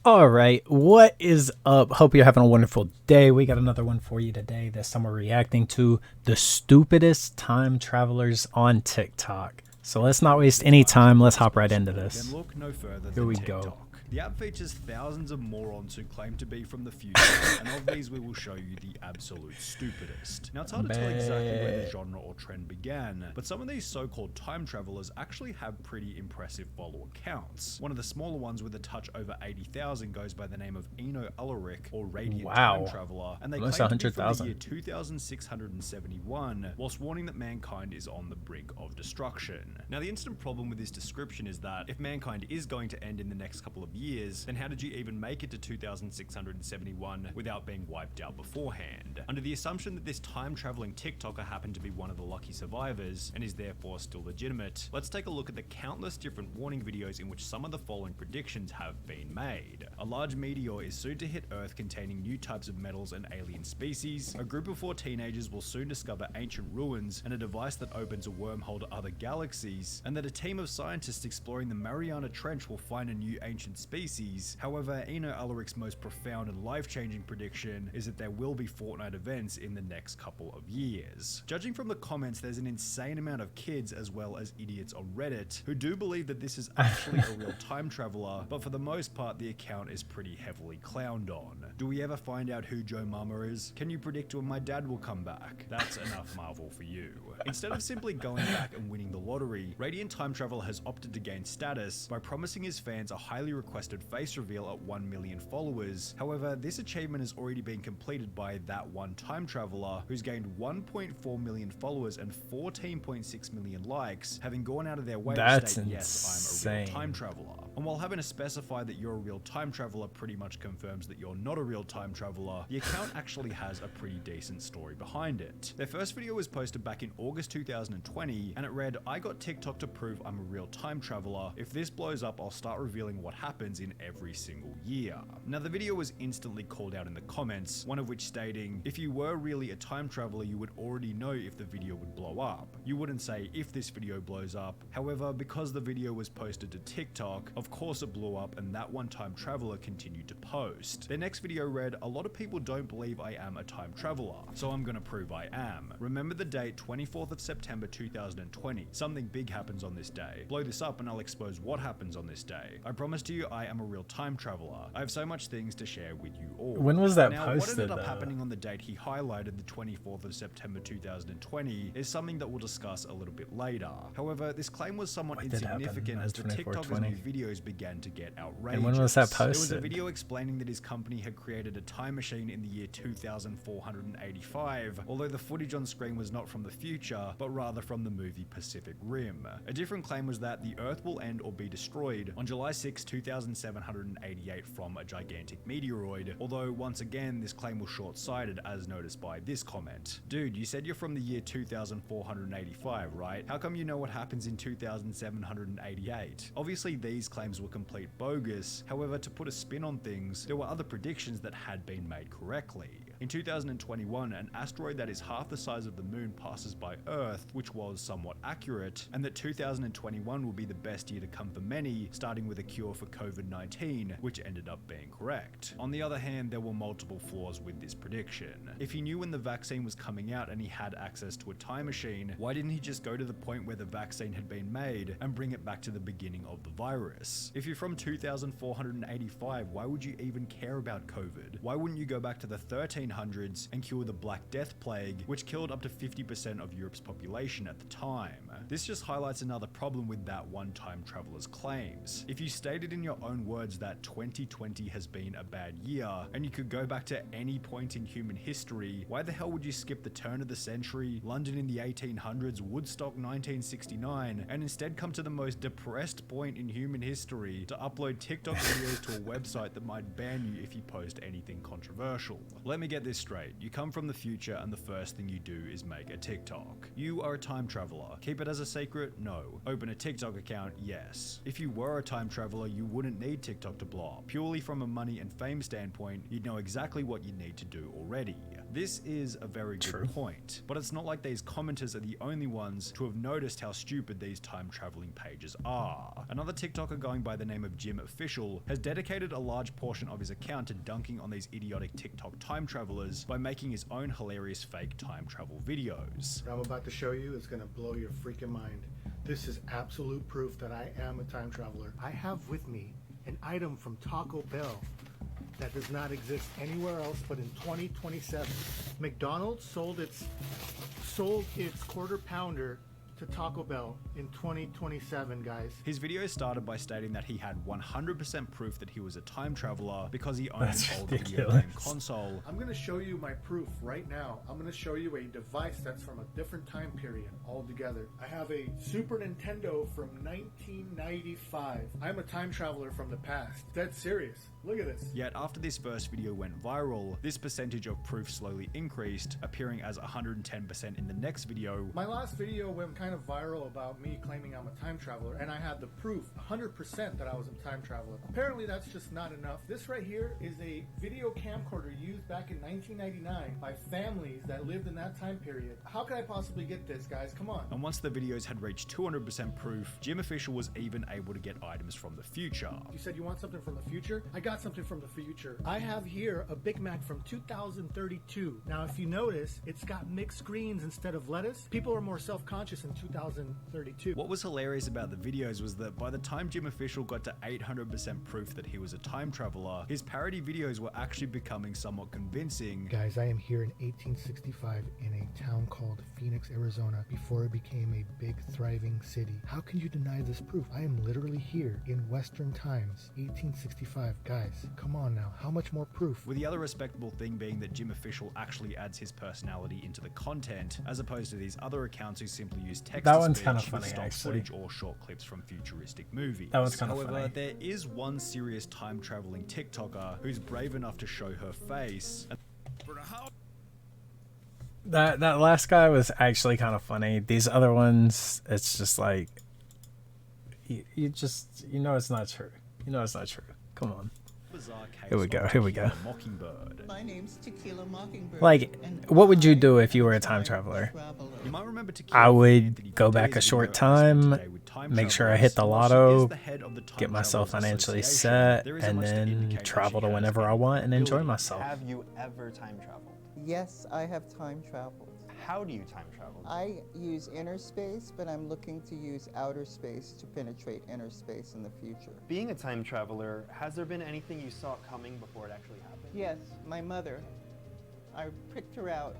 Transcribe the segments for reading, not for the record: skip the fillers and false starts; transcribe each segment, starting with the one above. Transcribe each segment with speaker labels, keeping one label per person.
Speaker 1: All right, what is up? Hope you're having a wonderful day. We got another one for you today. This time we're reacting to the stupidest time travelers on TikTok. So let's not waste any time. Let's hop right into
Speaker 2: Then
Speaker 1: this.
Speaker 2: look no further
Speaker 1: Here
Speaker 2: than
Speaker 1: we go.
Speaker 2: TikTok. The app features thousands of morons who claim to be from the future, and of these we will show you the absolute stupidest. Now it's hard to tell exactly where the genre or trend began, but some of these so-called time travelers actually have pretty impressive follower counts. One of the smaller ones with a touch over 80,000 goes by the name of Eno Ulrich, or Radiant Time Traveler, and they
Speaker 1: Almost
Speaker 2: claim to be from the
Speaker 1: 100,000.
Speaker 2: year 2671, whilst warning that mankind is on the brink of destruction. Now the instant problem with this description is that if mankind is going to end in the next couple of years, then how did you even make it to 2671 without being wiped out beforehand? Under the assumption that this time-traveling TikToker happened to be one of the lucky survivors, and is therefore still legitimate, let's take a look at the countless different warning videos in which some of the following predictions have been made. A large meteor is soon to hit Earth containing new types of metals and alien species, a group of 4 teenagers will soon discover ancient ruins and a device that opens a wormhole to other galaxies, and that a team of scientists exploring the Mariana Trench will find a new ancient species. However, Eno Ulrich's most profound and life-changing prediction is that there will be Fortnite events in the next couple of years. Judging from the comments, there's an insane amount of kids as well as idiots on Reddit who do believe that this is actually a real time traveler, but for the most part the account is pretty heavily clowned on. Do we ever find out who Joe Mama is? Can you predict when my dad will come back? That's enough Marvel for you. Instead of simply going back and winning the lottery, Radiant Time Traveler has opted to gain status by promising his fans a highly requested face reveal at 1 million followers. However, this achievement has already been completed by that one time traveler who's gained 1.4 million followers and 14.6 million likes, having gone out of their way to state, yes, I'm a real time traveler. And while having to specify that you're a real time traveler pretty much confirms that you're not a real time traveler, the account actually has a pretty decent story behind it. Their first video was posted back in August 2020, and it read, "I got TikTok to prove I'm a real time traveler. If this blows up, I'll start revealing what happens in every single year." Now the video was instantly called out in the comments, one of which stating, "If you were really a time traveler, you would already know if the video would blow up. You wouldn't say if this video blows up." However, because the video was posted to TikTok, of course it blew up, and that one time traveler continued to post. Their next video read, "A lot of people don't believe I am a time traveler, so I'm gonna prove I am. Remember the date 24th of September 2020. Something big happens on this day. Blow this up and I'll expose what happens on this day. I promise to you I am a real time traveler. I have so much things to share with you all."
Speaker 1: When was that
Speaker 2: now,
Speaker 1: posted?
Speaker 2: What ended up happening on the date he highlighted, the 24th of September 2020, is something that we'll discuss a little bit later. However, this claim was somewhat insignificant as the TikToker's new videos began to get outrageous.
Speaker 1: And when was that posted?
Speaker 2: There was a video explaining that his company had created a time machine in the year 2485, although the footage on screen was not from the future, but rather from the movie Pacific Rim. A different claim was that the Earth will end or be destroyed on July 6, 2788 from a gigantic meteoroid, although once again this claim was short-sighted as noticed by this comment. "Dude, you said you're from the year 2485, right? How come you know what happens in 2788? Obviously these claims were complete bogus, however to put a spin on things, there were other predictions that had been made correctly. In 2021, an asteroid that is half the size of the moon passes by Earth, which was somewhat accurate, and that 2021 will be the best year to come for many, starting with a cure for COVID-19, which ended up being correct. On the other hand, there were multiple flaws with this prediction. If he knew when the vaccine was coming out and he had access to a time machine, why didn't he just go to the point where the vaccine had been made and bring it back to the beginning of the virus? If you're from 2485, why would you even care about COVID? Why wouldn't you go back to the 1300s and cure the Black Death Plague, which killed up to 50% of Europe's population at the time? This just highlights another problem with that one time traveler's claims. If you stated in your own words that 2020 has been a bad year, and you could go back to any point in human history, why the hell would you skip the turn of the century, London in the 1800s, Woodstock 1969, and instead come to the most depressed point in human history to upload TikTok videos to a website that might ban you if you post anything controversial? Let me get get this straight. You come from the future and the first thing you do is make a TikTok. You are a time traveler. Keep it as a secret? No. Open a TikTok account? Yes. If you were a time traveler, you wouldn't need TikTok to blow up. Purely from a money and fame standpoint, you'd know exactly what you need to do already. This is a very good point, but it's not like these commenters are the only ones to have noticed how stupid these time traveling pages are. Another TikToker going by the name of Jim Official has dedicated a large portion of his account to dunking on these idiotic TikTok time travelers by making his own hilarious fake time travel videos.
Speaker 3: What I'm about to show you is going to blow your freaking mind. This is absolute proof that I am a time traveler. I have with me an item from Taco Bell that does not exist anywhere else but in 2027. McDonald's sold its quarter pounder to Taco Bell in 2027, guys.
Speaker 2: His video started by stating that he had 100% proof that he was a time traveler because he owned an old video game console.
Speaker 3: I'm gonna show you my proof right now. I'm gonna show you a device that's from a different time period altogether. I have a Super Nintendo from 1995. I'm a time traveler from the past. Dead serious. Look at this.
Speaker 2: Yet after this first video went viral, this percentage of proof slowly increased, appearing as 110% in the next video.
Speaker 3: My last video went kind of viral about me claiming I'm a time traveler, and I had the proof 100% that I was a time traveler. Apparently that's just not enough. This right here is a video camcorder used back in 1999 by families that lived in that time period. How could I possibly get this, guys? Come on.
Speaker 2: And once the videos had reached 200% proof, Jim Official was even able to get items from the future.
Speaker 3: You said you want something from the future? I got something from the future. I have here a Big Mac from 2032. Now, if you notice, it's got mixed greens instead of lettuce. People are more self-conscious in 2032.
Speaker 2: What was hilarious about the videos was that by the time Jim Official got to 800% proof that he was a time traveler, his parody videos were actually becoming somewhat convincing.
Speaker 3: Guys, I am here in 1865 in a town called Phoenix, Arizona, before it became a big, thriving city. How can you deny this proof? I am literally here in Western times, 1865. Guys, come on now. How much more proof?
Speaker 2: With the other respectable thing being that Jim Official actually adds his personality into the content, as opposed to these other accounts who simply use text
Speaker 1: That
Speaker 2: to
Speaker 1: one's
Speaker 2: speech
Speaker 1: kind of
Speaker 2: with
Speaker 1: funny,
Speaker 2: stock
Speaker 1: actually.
Speaker 2: footage or short clips from futuristic movies.
Speaker 1: That one's kind of
Speaker 2: However,
Speaker 1: funny.
Speaker 2: there is one serious time traveling TikToker who's brave enough to show her face.
Speaker 1: That last guy was actually kind of funny. These other ones, it's just like you just it's not true. You know it's not true. Come on. Here we go. Here we go.
Speaker 2: Mockingbird.
Speaker 4: My name's Tequila Mockingbird.
Speaker 1: Like, what would you do if you were a time traveler?
Speaker 2: You might remember Tequila
Speaker 1: I
Speaker 2: from
Speaker 1: would
Speaker 2: Anthony
Speaker 1: go
Speaker 2: Bourdain's
Speaker 1: back a
Speaker 2: video
Speaker 1: short
Speaker 2: I spent
Speaker 1: time,
Speaker 2: today with time
Speaker 1: make sure I
Speaker 2: travelers,
Speaker 1: hit the
Speaker 2: and while she
Speaker 1: lotto,
Speaker 2: is the head of the Time
Speaker 1: get myself
Speaker 2: Travelers
Speaker 1: financially
Speaker 2: Association,
Speaker 1: set,
Speaker 2: there isn't
Speaker 1: and
Speaker 2: much to
Speaker 1: then
Speaker 2: indicate that
Speaker 1: travel
Speaker 2: she
Speaker 1: to
Speaker 2: has
Speaker 1: whenever I
Speaker 2: any
Speaker 1: want and enjoy
Speaker 2: ability.
Speaker 1: myself.
Speaker 5: Have you ever time traveled?
Speaker 4: Yes, I have time traveled.
Speaker 5: How do you time travel?
Speaker 4: I use inner space, but I'm looking to use outer space to penetrate inner space in the future.
Speaker 5: Being a time traveler, has there been anything you saw coming before it actually happened?
Speaker 4: Yes, my mother. I picked her out.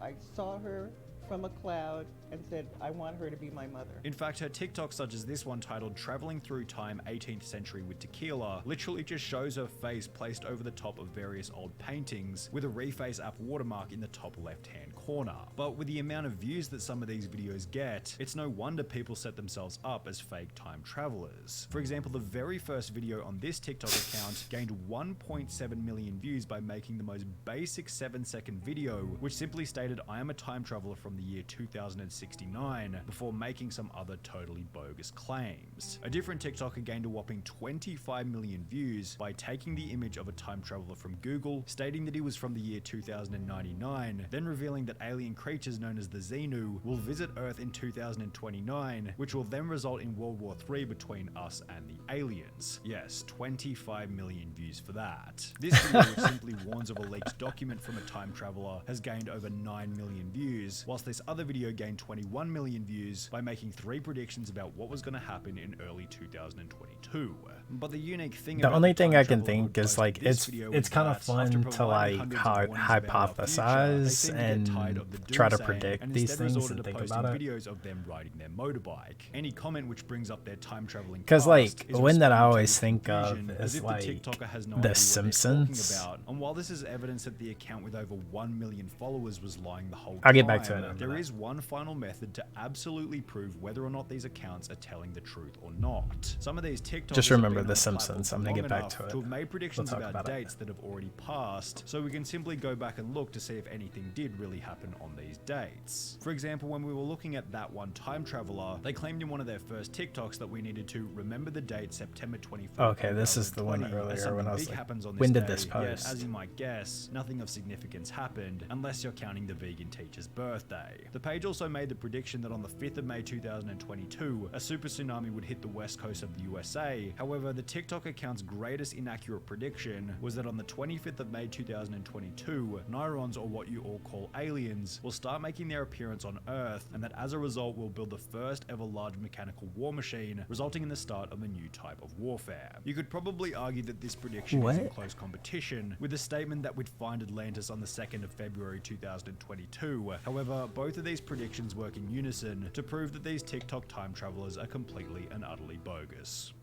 Speaker 4: I saw her from a cloud and said, I want her to be my mother.
Speaker 2: In fact, her TikTok, such as this one titled Traveling Through Time 18th Century with Tequila, literally just shows her face placed over the top of various old paintings with a Reface app watermark in the top left-hand corner. But with the amount of views that some of these videos get, it's no wonder people set themselves up as fake time travelers. For example, the very first video on this TikTok account gained 1.7 million views by making the most basic 7-second video, which simply stated, I am a time traveler from the year 2069, before making some other totally bogus claims. A different TikToker gained a whopping 25 million views by taking the image of a time traveler from Google, stating that he was from the year 2099, then revealing that alien creatures known as the Xenu will visit Earth in 2029, which will then result in World War III between us and the aliens. Yes, 25 million views for that. This video, which simply warns of a leaked document from a time traveler, has gained over 9 million views, whilst this other video gained 21 million views by making 3 predictions about what was going to happen in early 2022. But the unique thing
Speaker 1: The
Speaker 2: about
Speaker 1: only
Speaker 2: the
Speaker 1: thing
Speaker 2: time
Speaker 1: I can
Speaker 2: traveler
Speaker 1: think
Speaker 2: who
Speaker 1: is
Speaker 2: posted
Speaker 1: like
Speaker 2: this video
Speaker 1: it's
Speaker 2: was
Speaker 1: kind of
Speaker 2: that after
Speaker 1: fun to
Speaker 2: providing
Speaker 1: like
Speaker 2: hundreds of warnings about our future, they
Speaker 1: hypothesize
Speaker 2: seemed to get
Speaker 1: and
Speaker 2: tired of the
Speaker 1: try to
Speaker 2: doomsaying
Speaker 1: predict
Speaker 2: and
Speaker 1: these
Speaker 2: instead
Speaker 1: things
Speaker 2: resorted
Speaker 1: and
Speaker 2: to
Speaker 1: think
Speaker 2: posting
Speaker 1: about it.
Speaker 2: videos of them riding their motorbike. Any comment which brings up their time traveling
Speaker 1: Because
Speaker 2: past
Speaker 1: like
Speaker 2: is
Speaker 1: one that I
Speaker 2: responding to
Speaker 1: always
Speaker 2: this
Speaker 1: think of
Speaker 2: confusion as
Speaker 1: is
Speaker 2: if
Speaker 1: like
Speaker 2: the TikToker has no
Speaker 1: The
Speaker 2: idea what
Speaker 1: Simpsons.
Speaker 2: they're talking about. And while this is evidence that the account with over 1 million followers was lying the whole time,
Speaker 1: I'll get back to it in a
Speaker 2: there
Speaker 1: minute.
Speaker 2: is one final final method to absolutely prove whether or not these accounts are telling the truth or not. Some of these TikTokers
Speaker 1: Just
Speaker 2: have
Speaker 1: remember
Speaker 2: been on
Speaker 1: The
Speaker 2: platform
Speaker 1: Simpsons.
Speaker 2: for
Speaker 1: I'm gonna
Speaker 2: long
Speaker 1: get back
Speaker 2: enough
Speaker 1: to it.
Speaker 2: to have made predictions
Speaker 1: We'll talk
Speaker 2: about
Speaker 1: about it.
Speaker 2: dates that have already passed, so we can simply go back and look to see if anything did really happen on these dates. For example, when we were looking at That One Time Traveler, they claimed in one of their first TikToks that we needed to remember the date September 24th.
Speaker 1: Okay, this is the one earlier when I was like,
Speaker 2: happens on
Speaker 1: when
Speaker 2: this
Speaker 1: did
Speaker 2: day,
Speaker 1: this
Speaker 2: yet,
Speaker 1: post?
Speaker 2: as you might guess, nothing of significance happened, unless you're counting the vegan teacher's birthday. The page also made the prediction that on the 5th of May 2022, a super tsunami would hit the west coast of the USA. However, the TikTok account's greatest inaccurate prediction was that on the 25th of May 2022, Nyrons, or what you all call aliens, will start making their appearance on Earth, and that as a result will build the first ever large mechanical war machine, resulting in the start of a new type of warfare. You could probably argue that this prediction is in close competition with the statement that we'd find Atlantis on the 2nd of February 2022. However, both of these predictions work in unison to prove that these TikTok time travelers are completely and utterly bogus.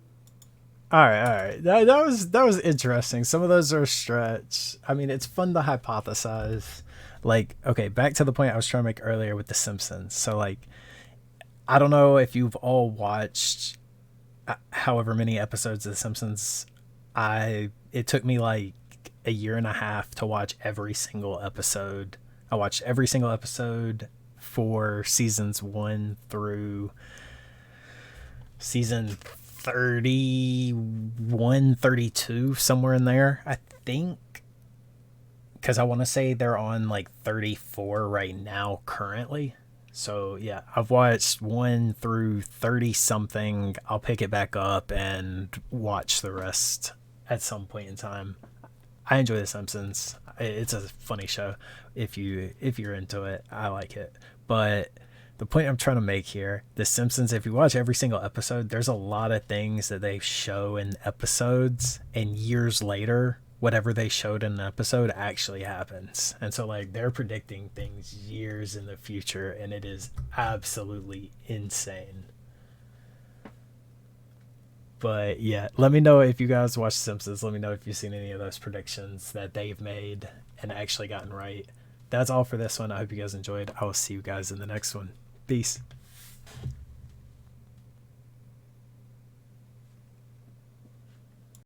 Speaker 1: All right. That was interesting. Some of those are a stretch. I mean, it's fun to hypothesize. Like, okay, back to the point I was trying to make earlier with The Simpsons. So, like, I don't know if you've all watched however many episodes of The Simpsons. It took me like a year and a half to watch every single episode. I watched every single episode for seasons 1 through season 31, 32, somewhere in there, I think. Because I want to say they're on like 34 right now currently. So yeah, I've watched 1 through 30 something. I'll pick it back up and watch the rest at some point in time. I enjoy The Simpsons. It's a funny show. If you're into it, I like it. But the point I'm trying to make here, The Simpsons, if you watch every single episode, there's a lot of things that they show in episodes, and years later, whatever they showed in an episode actually happens. And so, like, they're predicting things years in the future, and it is absolutely insane. But yeah, let me know if you guys watch The Simpsons. Let me know if you've seen any of those predictions that they've made and actually gotten right. That's all for this one. I hope you guys enjoyed. I will see you guys in the next one. Peace.